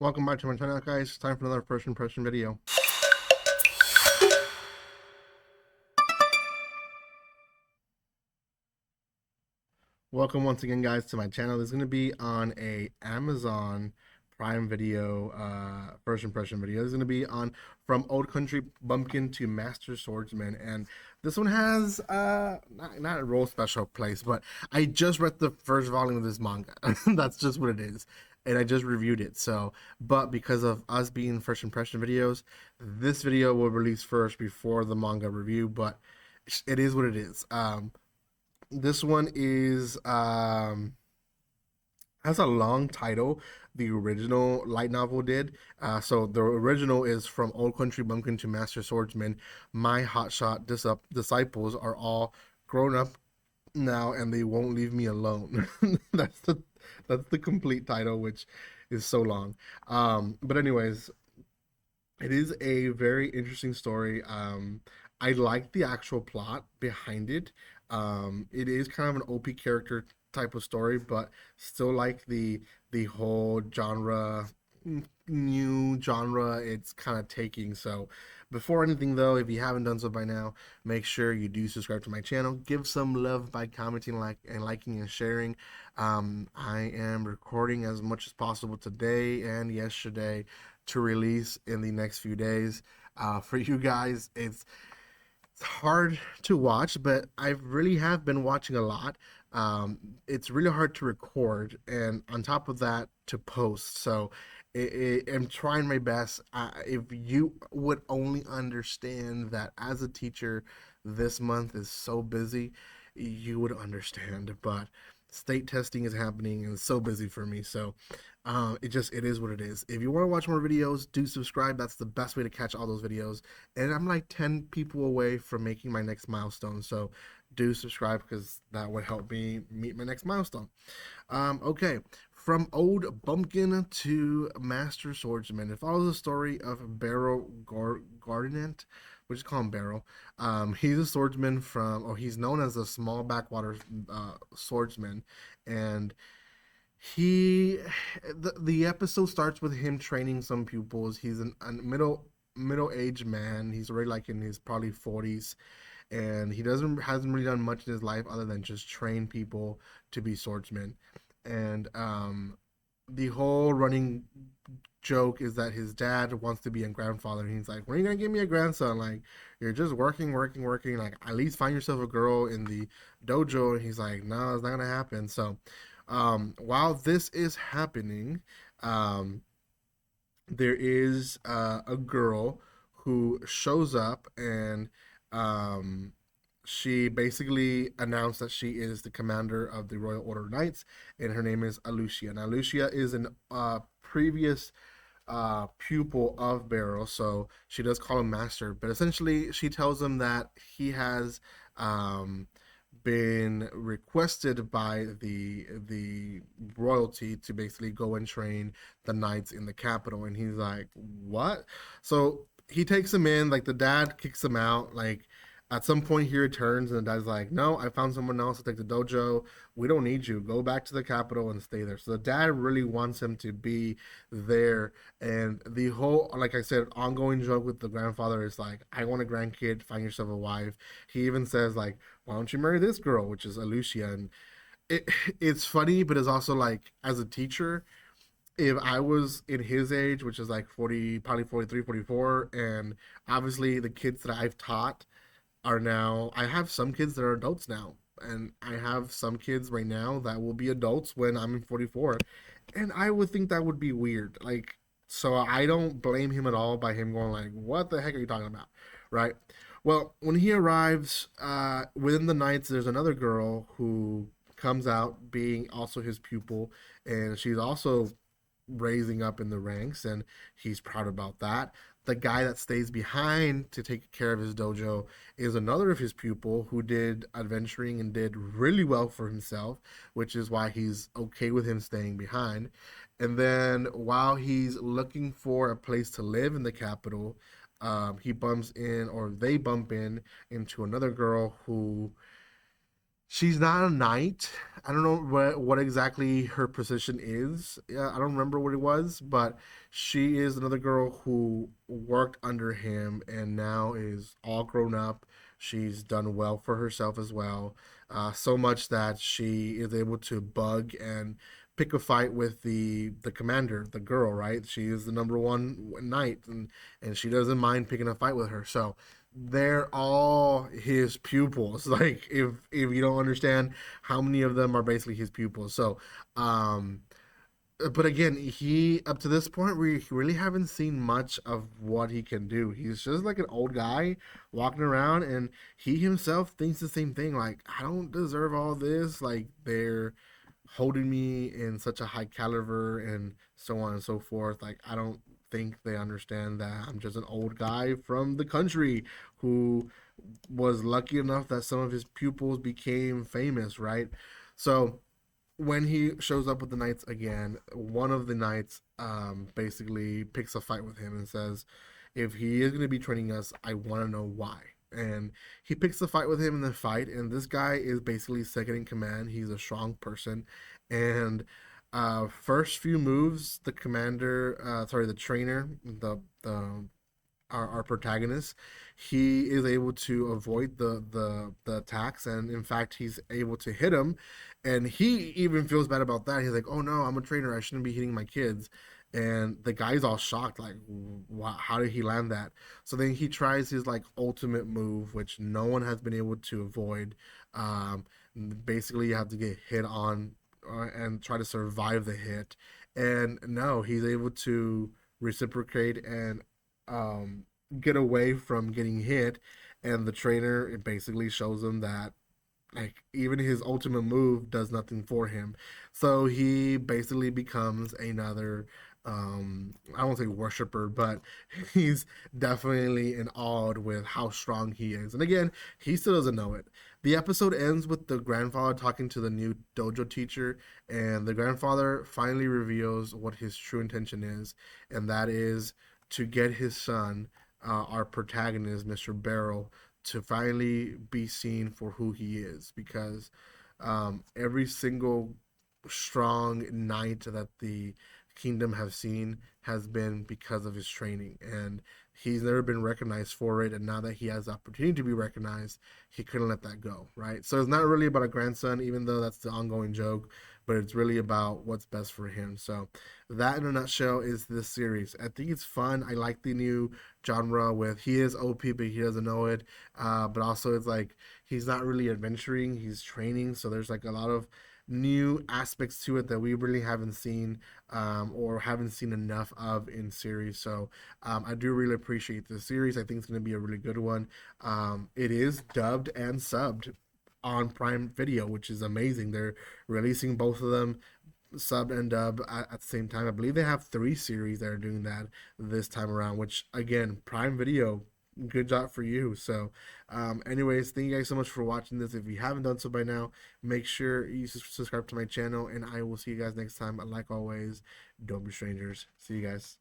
Welcome back to my channel, guys. It's time for another first impression video. Welcome once again, guys, to my channel. This is going to be on a Amazon Prime Video first impression video. This is going to be on From Old Country Bumpkin to Master Swordsman, and this one has not a role special place, but I just read the first volume of this manga. That's just what it is, and I just reviewed it. So, but because of us being first impression videos, this video will release first before the manga review. But it is what it is. This one is has a long title. The original light novel did. So the original is From Old Country Bumpkin to Master Swordsman. My hotshot disciples are all grown up now, and they won't leave me alone. that's the that's the complete title, which is so long. But anyways, it is a very interesting story. I like the actual plot behind it. It is kind of an OP character type of story, but still like the whole genre, new genre it's kind of taking. So before anything though, if you haven't done so by now, make sure you do subscribe to my channel. Give some love by commenting, liking and sharing. I am recording as much as possible today and yesterday to release in the next few days. For you guys, it's hard to watch, but I really have been watching a lot. It's really hard to record, and on top of that, to post. So I'm trying my best. If you would only understand that as a teacher, this month is so busy, you would understand. But state testing is happening and it's so busy for me. So it is what it is. If you want to watch more videos, do subscribe. That's the best way to catch all those videos. And I'm like 10 people away from making my next milestone. So do subscribe because that would help me meet my next milestone. Okay. From old bumpkin to master swordsman. It follows the story of Barrow Gardenet. We just call him Barrow. He's a swordsman or he's known as a small backwater swordsman. And the episode starts with him training some pupils. He's a middle-aged man. He's already like in his probably 40s, and he doesn't hasn't really done much in his life other than just train people to be swordsmen. And the whole running joke is that his dad wants to be a grandfather, and he's like, "When are you gonna give me a grandson? Like, you're just working, working, working. Like, at least find yourself a girl in the dojo." And he's like, "No, it's not gonna happen." So, while this is happening, um, there is a girl who shows up, and um, she basically announced that she is the commander of the Royal Order of Knights, and her name is Alucia. Now, Alucia is an previous pupil of Barrow, so she does call him master. But essentially, she tells him that he has um, been requested by the royalty to basically go and train the knights in the capital, and he's like, "What?" So he takes him in. Like the dad kicks him out. Like at some point he returns, and the dad's like, "No, I found someone else to take the dojo. We don't need you. Go back to the capital and stay there." So the dad really wants him to be there, and the whole, like I said, ongoing joke with the grandfather is like, "I want a grandkid. Find yourself a wife." He even says like, "Why don't you marry this girl?" Which is Alucia. And it it's funny, but it's also like, as a teacher, if I was in his age, which is like 40, probably 43, 44, and obviously the kids that I've taught are now, I have some kids that are adults now, and I have some kids right now that will be adults when I'm in 44, and I would think that would be weird. Like, so I don't blame him at all by him going like, "What the heck are you talking about?" Right? Well, when he arrives, within the nights, there's another girl who comes out being also his pupil, and she's also raising up in the ranks, and he's proud about that. The guy that stays behind to take care of his dojo is another of his pupil who did adventuring and did really well for himself, which is why he's okay with him staying behind. And then while he's looking for a place to live in the capital, he bumps in, or they bump in into another girl who She's not a knight. I don't know what exactly her position is. I don't remember what it was, but she is another girl who worked under him and now is all grown up. She's done well for herself as well, so much that she is able to bug and pick a fight with the commander, the girl. Right? She is the number one knight, and she doesn't mind picking a fight with her. So they're all his pupils. Like if you don't understand how many of them are basically his pupils. So um but again, he up to this point we really haven't seen much of what he can do. He's just like an old guy walking around, and he himself thinks the same thing. Like, I don't deserve all this. Like, they're holding me in such a high caliber and so on and so forth. Like, I don't think they understand that I'm just an old guy from the country who was lucky enough that some of his pupils became famous, right? So when he shows up with the knights again, one of the knights basically picks a fight with him and says, if he is going to be training us, I want to know why. And he picks a fight with him in the fight, and this guy is basically second in command. He's a strong person, and first few moves, the commander, sorry, the trainer, the our protagonist, he is able to avoid the attacks, and in fact he's able to hit him, and he even feels bad about that. He's like, oh no, I'm a trainer, I shouldn't be hitting my kids. And the guy's all shocked, like, wow, how did he land that? So then he tries his like ultimate move, which no one has been able to avoid. um, Basically you have to get hit on, and try to survive the hit, and no, he's able to reciprocate and um, get away from getting hit. And the trainer, it basically shows him that like even his ultimate move does nothing for him. So he basically becomes another, I won't say worshiper, but he's definitely in awe with how strong he is. And again, he still doesn't know it. The episode ends with the grandfather talking to the new dojo teacher, and the grandfather finally reveals what his true intention is, and that is to get his son, our protagonist, Mr. Barrel, to finally be seen for who he is, because every single strong knight that the kingdom have seen has been because of his training, and he's never been recognized for it. And now that he has the opportunity to be recognized, he couldn't let that go, right? So it's not really about a grandson, even though that's the ongoing joke, but it's really about what's best for him. So that in a nutshell is this series. I think it's fun. I like the new genre with he is OP but he doesn't know it, but also it's like he's not really adventuring, he's training. So there's like a lot of new aspects to it that we really haven't seen, or haven't seen enough of in series. So I do really appreciate this series. I think it's going to be a really good one. It is dubbed and subbed on Prime Video, which is amazing. They're releasing both of them, sub and dub, at the same time. I believe they have three series that are doing that this time around, which again, Prime Video, good job for you. So, anyways, thank you guys so much for watching this. If you haven't done so by now, make sure you subscribe to my channel, and I will see you guys next time. Like always, don't be strangers. See you guys.